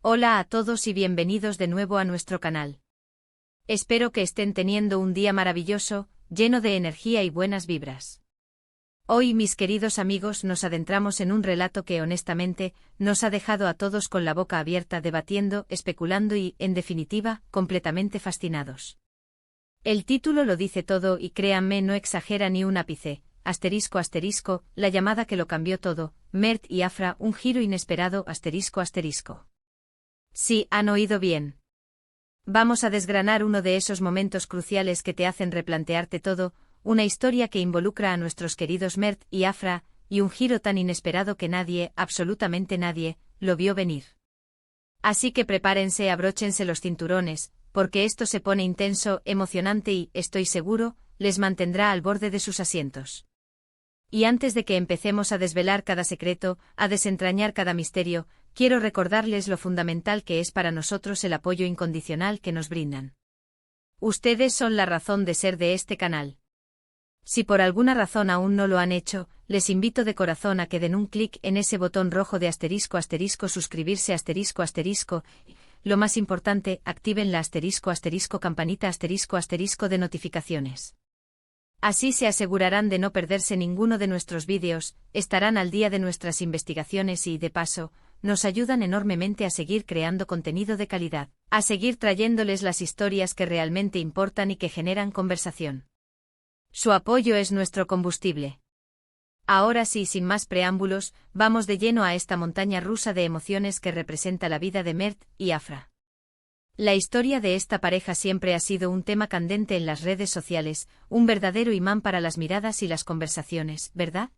Hola a todos y bienvenidos de nuevo a nuestro canal. Espero que estén teniendo un día maravilloso, lleno de energía y buenas vibras. Hoy, mis queridos amigos, nos adentramos en un relato que honestamente nos ha dejado a todos con la boca abierta, debatiendo, especulando y, en definitiva, completamente fascinados. El título lo dice todo y créanme, no exagera ni un ápice. Asterisco, la llamada que lo cambió todo, Mert y Afra, un giro inesperado, asterisco. Sí, han oído bien. Vamos a desgranar uno de esos momentos cruciales que te hacen replantearte todo, una historia que involucra a nuestros queridos Mert y Afra, y un giro tan inesperado que nadie, absolutamente nadie, lo vio venir. Así que prepárense, abróchense los cinturones, porque esto se pone intenso, emocionante y, estoy seguro, les mantendrá al borde de sus asientos. Y antes de que empecemos a desvelar cada secreto, a desentrañar cada misterio, quiero recordarles lo fundamental que es para nosotros el apoyo incondicional que nos brindan. Ustedes son la razón de ser de este canal. Si por alguna razón aún no lo han hecho, les invito de corazón a que den un clic en ese botón rojo de asterisco suscribirse asterisco. Lo más importante, activen la asterisco campanita asterisco de notificaciones. Así se asegurarán de no perderse ninguno de nuestros vídeos, estarán al día de nuestras investigaciones y, de paso, nos ayudan enormemente a seguir creando contenido de calidad, a seguir trayéndoles las historias que realmente importan y que generan conversación. Su apoyo es nuestro combustible. Ahora sí, sin más preámbulos, vamos de lleno a esta montaña rusa de emociones que representa la vida de Mert y Afra. La historia de esta pareja siempre ha sido un tema candente en las redes sociales, un verdadero imán para las miradas y las conversaciones, ¿verdad?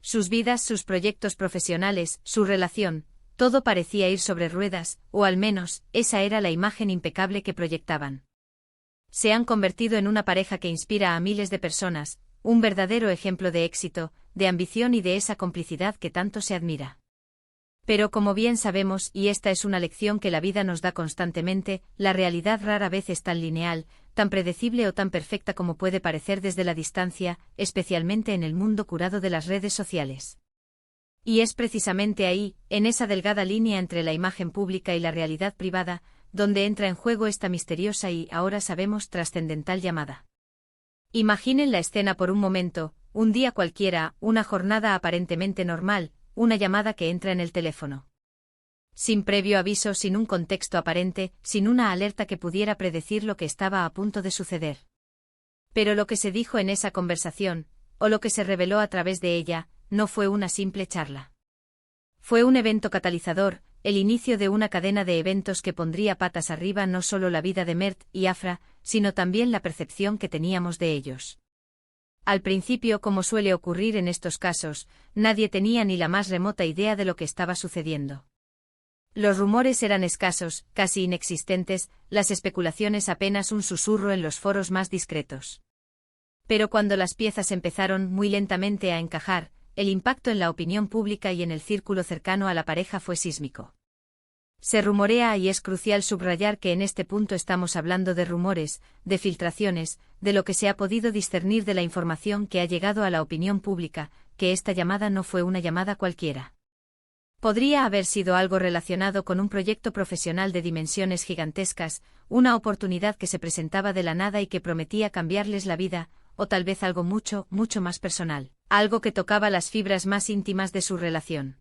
Sus vidas, sus proyectos profesionales, su relación, todo parecía ir sobre ruedas, o al menos, esa era la imagen impecable que proyectaban. Se han convertido en una pareja que inspira a miles de personas, un verdadero ejemplo de éxito, de ambición y de esa complicidad que tanto se admira. Pero como bien sabemos, y esta es una lección que la vida nos da constantemente, la realidad rara vez es tan lineal, tan predecible o tan perfecta como puede parecer desde la distancia, especialmente en el mundo curado de las redes sociales. Y es precisamente ahí, en esa delgada línea entre la imagen pública y la realidad privada, donde entra en juego esta misteriosa y, ahora sabemos, trascendental llamada. Imaginen la escena por un momento, un día cualquiera, una jornada aparentemente normal, una llamada que entra en el teléfono. Sin previo aviso, sin un contexto aparente, sin una alerta que pudiera predecir lo que estaba a punto de suceder. Pero lo que se dijo en esa conversación, o lo que se reveló a través de ella, no fue una simple charla. Fue un evento catalizador, el inicio de una cadena de eventos que pondría patas arriba no solo la vida de Mert y Afra, sino también la percepción que teníamos de ellos. Al principio, como suele ocurrir en estos casos, nadie tenía ni la más remota idea de lo que estaba sucediendo. Los rumores eran escasos, casi inexistentes, las especulaciones apenas un susurro en los foros más discretos. Pero cuando las piezas empezaron muy lentamente a encajar, el impacto en la opinión pública y en el círculo cercano a la pareja fue sísmico. Se rumorea, y es crucial subrayar que en este punto estamos hablando de rumores, de filtraciones, de lo que se ha podido discernir de la información que ha llegado a la opinión pública, que esta llamada no fue una llamada cualquiera. Podría haber sido algo relacionado con un proyecto profesional de dimensiones gigantescas, una oportunidad que se presentaba de la nada y que prometía cambiarles la vida, o tal vez algo mucho más personal, algo que tocaba las fibras más íntimas de su relación.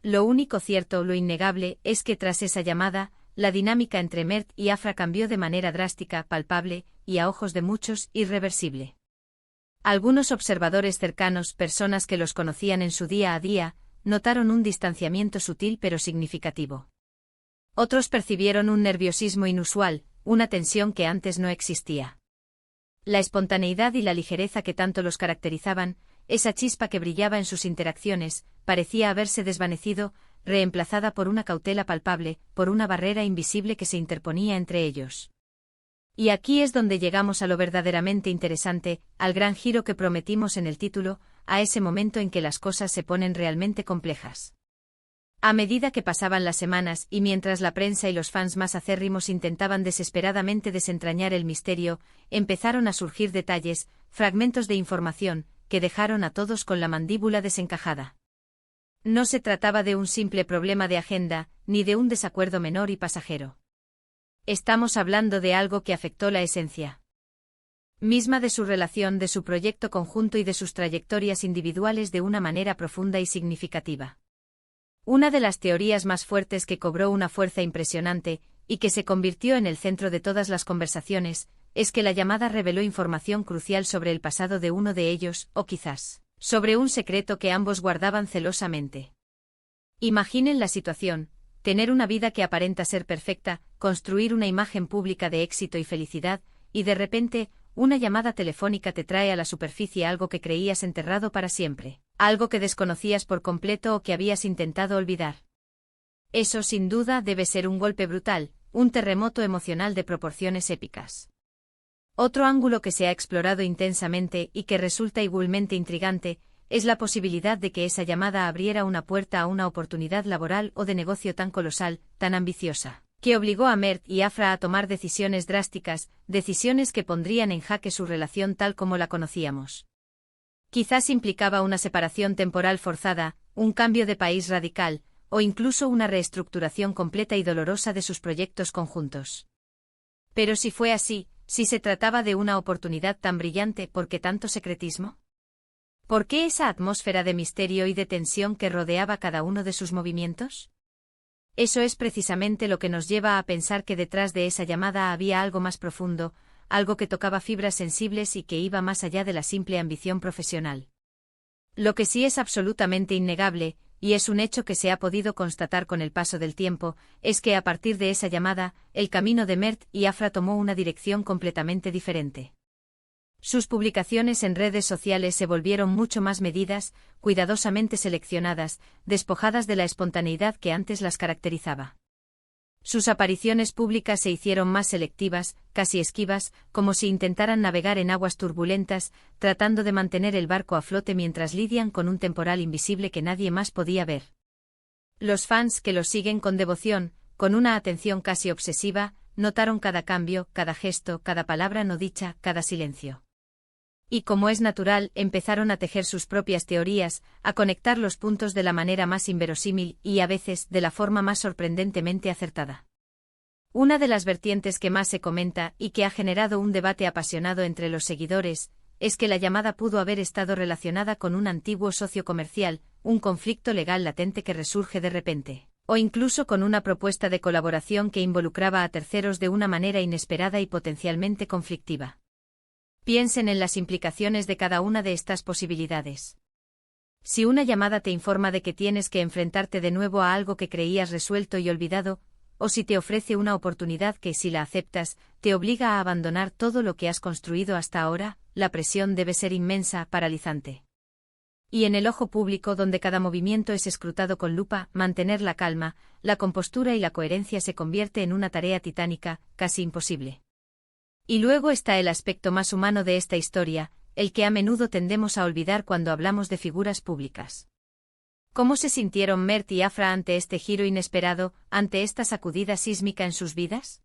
Lo único cierto, lo innegable, es que tras esa llamada, la dinámica entre Mert y Afra cambió de manera drástica, palpable, y a ojos de muchos, irreversible. Algunos observadores cercanos, personas que los conocían en su día a día, notaron un distanciamiento sutil pero significativo. Otros percibieron un nerviosismo inusual, una tensión que antes no existía. La espontaneidad y la ligereza que tanto los caracterizaban, esa chispa que brillaba en sus interacciones, parecía haberse desvanecido, reemplazada por una cautela palpable, por una barrera invisible que se interponía entre ellos. Y aquí es donde llegamos a lo verdaderamente interesante, al gran giro que prometimos en el título, a ese momento en que las cosas se ponen realmente complejas. A medida que pasaban las semanas y mientras la prensa y los fans más acérrimos intentaban desesperadamente desentrañar el misterio, empezaron a surgir detalles, fragmentos de información, que dejaron a todos con la mandíbula desencajada. No se trataba de un simple problema de agenda, ni de un desacuerdo menor y pasajero. Estamos hablando de algo que afectó la esencia misma de su relación, de su proyecto conjunto y de sus trayectorias individuales de una manera profunda y significativa. Una de las teorías más fuertes que cobró una fuerza impresionante, y que se convirtió en el centro de todas las conversaciones, es que la llamada reveló información crucial sobre el pasado de uno de ellos, o quizás, sobre un secreto que ambos guardaban celosamente. Imaginen la situación: tener una vida que aparenta ser perfecta, construir una imagen pública de éxito y felicidad, y de repente, una llamada telefónica te trae a la superficie algo que creías enterrado para siempre, algo que desconocías por completo o que habías intentado olvidar. Eso sin duda debe ser un golpe brutal, un terremoto emocional de proporciones épicas. Otro ángulo que se ha explorado intensamente y que resulta igualmente intrigante, es la posibilidad de que esa llamada abriera una puerta a una oportunidad laboral o de negocio tan colosal, tan ambiciosa, que obligó a Mert y Afra a tomar decisiones drásticas, decisiones que pondrían en jaque su relación tal como la conocíamos. Quizás implicaba una separación temporal forzada, un cambio de país radical, o incluso una reestructuración completa y dolorosa de sus proyectos conjuntos. Pero si fue así, si se trataba de una oportunidad tan brillante, ¿por qué tanto secretismo? ¿Por qué esa atmósfera de misterio y de tensión que rodeaba cada uno de sus movimientos? Eso es precisamente lo que nos lleva a pensar que detrás de esa llamada había algo más profundo, algo que tocaba fibras sensibles y que iba más allá de la simple ambición profesional. Lo que sí es absolutamente innegable, y es un hecho que se ha podido constatar con el paso del tiempo, es que a partir de esa llamada, el camino de Mert y Afra tomó una dirección completamente diferente. Sus publicaciones en redes sociales se volvieron mucho más medidas, cuidadosamente seleccionadas, despojadas de la espontaneidad que antes las caracterizaba. Sus apariciones públicas se hicieron más selectivas, casi esquivas, como si intentaran navegar en aguas turbulentas, tratando de mantener el barco a flote mientras lidian con un temporal invisible que nadie más podía ver. Los fans que los siguen con devoción, con una atención casi obsesiva, notaron cada cambio, cada gesto, cada palabra no dicha, cada silencio. Y como es natural, empezaron a tejer sus propias teorías, a conectar los puntos de la manera más inverosímil y, a veces, de la forma más sorprendentemente acertada. Una de las vertientes que más se comenta y que ha generado un debate apasionado entre los seguidores, es que la llamada pudo haber estado relacionada con un antiguo socio comercial, un conflicto legal latente que resurge de repente, o incluso con una propuesta de colaboración que involucraba a terceros de una manera inesperada y potencialmente conflictiva. Piensen en las implicaciones de cada una de estas posibilidades. Si una llamada te informa de que tienes que enfrentarte de nuevo a algo que creías resuelto y olvidado, o si te ofrece una oportunidad que, si la aceptas, te obliga a abandonar todo lo que has construido hasta ahora, la presión debe ser inmensa, paralizante. Y en el ojo público, donde cada movimiento es escrutado con lupa, mantener la calma, la compostura y la coherencia se convierte en una tarea titánica, casi imposible. Y luego está el aspecto más humano de esta historia, el que a menudo tendemos a olvidar cuando hablamos de figuras públicas. ¿Cómo se sintieron Mert y Afra ante este giro inesperado, ante esta sacudida sísmica en sus vidas?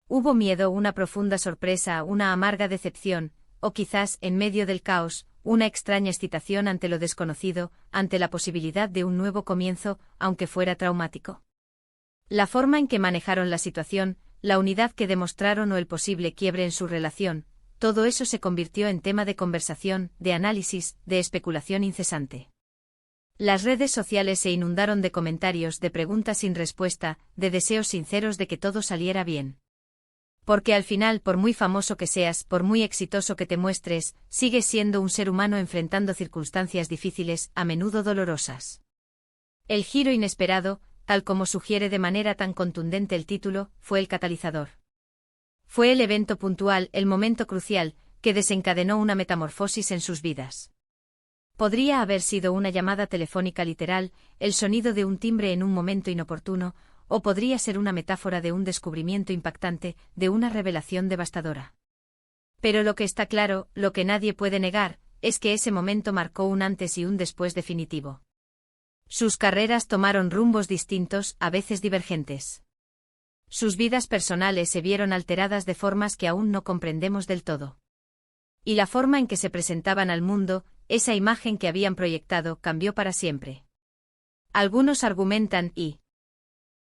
¿Hubo miedo, una profunda sorpresa, una amarga decepción, o quizás, en medio del caos, una extraña excitación ante lo desconocido, ante la posibilidad de un nuevo comienzo, aunque fuera traumático? La forma en que manejaron la situación, la unidad que demostraron o el posible quiebre en su relación, todo eso se convirtió en tema de conversación, de análisis, de especulación incesante. Las redes sociales se inundaron de comentarios, de preguntas sin respuesta, de deseos sinceros de que todo saliera bien. Porque al final, por muy famoso que seas, por muy exitoso que te muestres, sigues siendo un ser humano enfrentando circunstancias difíciles, a menudo dolorosas. El giro inesperado, tal como sugiere de manera tan contundente el título, fue el catalizador. Fue el evento puntual, el momento crucial, que desencadenó una metamorfosis en sus vidas. Podría haber sido una llamada telefónica literal, el sonido de un timbre en un momento inoportuno, o podría ser una metáfora de un descubrimiento impactante, de una revelación devastadora. Pero lo que está claro, lo que nadie puede negar, es que ese momento marcó un antes y un después definitivo. Sus carreras tomaron rumbos distintos, a veces divergentes. Sus vidas personales se vieron alteradas de formas que aún no comprendemos del todo. Y la forma en que se presentaban al mundo, esa imagen que habían proyectado, cambió para siempre. Algunos argumentan y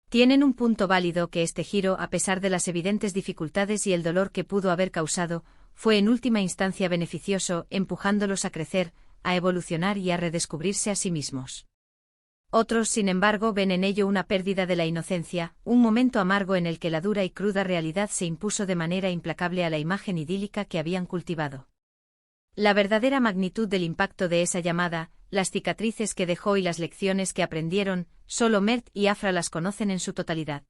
tienen un punto válido que este giro, a pesar de las evidentes dificultades y el dolor que pudo haber causado, fue en última instancia beneficioso, empujándolos a crecer, a evolucionar y a redescubrirse a sí mismos. Otros, sin embargo, ven en ello una pérdida de la inocencia, un momento amargo en el que la dura y cruda realidad se impuso de manera implacable a la imagen idílica que habían cultivado. La verdadera magnitud del impacto de esa llamada, las cicatrices que dejó y las lecciones que aprendieron, solo Mert y Afra las conocen en su totalidad.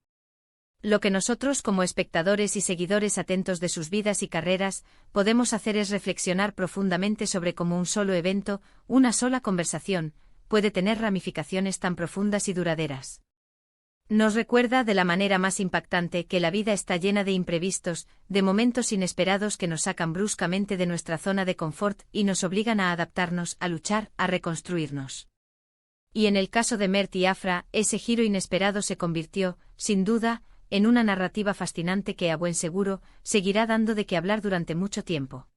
Lo que nosotros como espectadores y seguidores atentos de sus vidas y carreras, podemos hacer es reflexionar profundamente sobre cómo un solo evento, una sola conversación, puede tener ramificaciones tan profundas y duraderas. Nos recuerda de la manera más impactante que la vida está llena de imprevistos, de momentos inesperados que nos sacan bruscamente de nuestra zona de confort y nos obligan a adaptarnos, a luchar, a reconstruirnos. Y en el caso de Mert y Afra, ese giro inesperado se convirtió, sin duda, en una narrativa fascinante que a buen seguro seguirá dando de qué hablar durante mucho tiempo.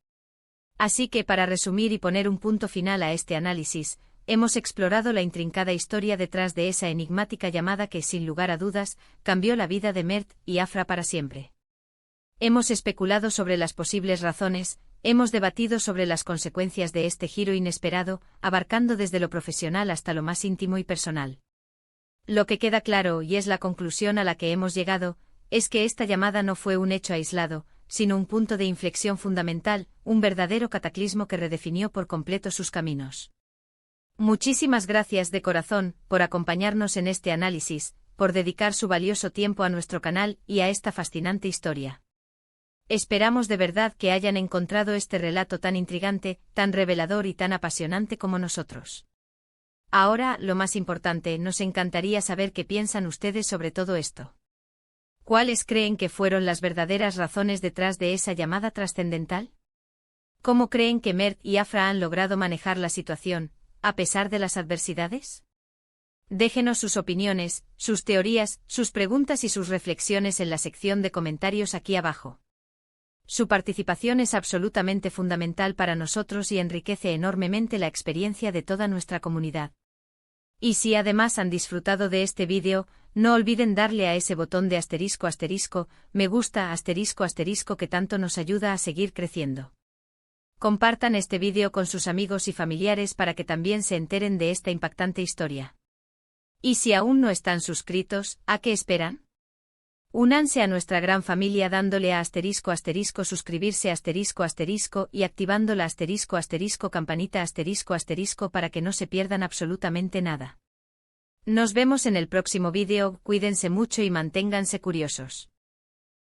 Así que para resumir y poner un punto final a este análisis, hemos explorado la intrincada historia detrás de esa enigmática llamada que, sin lugar a dudas, cambió la vida de Mert y Afra para siempre. Hemos especulado sobre las posibles razones, hemos debatido sobre las consecuencias de este giro inesperado, abarcando desde lo profesional hasta lo más íntimo y personal. Lo que queda claro, y es la conclusión a la que hemos llegado, es que esta llamada no fue un hecho aislado, sino un punto de inflexión fundamental, un verdadero cataclismo que redefinió por completo sus caminos. Muchísimas gracias de corazón por acompañarnos en este análisis, por dedicar su valioso tiempo a nuestro canal y a esta fascinante historia. Esperamos de verdad que hayan encontrado este relato tan intrigante, tan revelador y tan apasionante como nosotros. Ahora, lo más importante, nos encantaría saber qué piensan ustedes sobre todo esto. ¿Cuáles creen que fueron las verdaderas razones detrás de esa llamada trascendental? ¿Cómo creen que Mert y Afra han logrado manejar la situación, a pesar de las adversidades? Déjenos sus opiniones, sus teorías, sus preguntas y sus reflexiones en la sección de comentarios aquí abajo. Su participación es absolutamente fundamental para nosotros y enriquece enormemente la experiencia de toda nuestra comunidad. Y si además han disfrutado de este vídeo, no olviden darle a ese botón de **, me gusta **, que tanto nos ayuda a seguir creciendo. Compartan este vídeo con sus amigos y familiares para que también se enteren de esta impactante historia. Y si aún no están suscritos, ¿a qué esperan? Únanse a nuestra gran familia dándole a **, suscribirse **, y activando la **, campanita **, para que no se pierdan absolutamente nada. Nos vemos en el próximo vídeo, cuídense mucho y manténganse curiosos.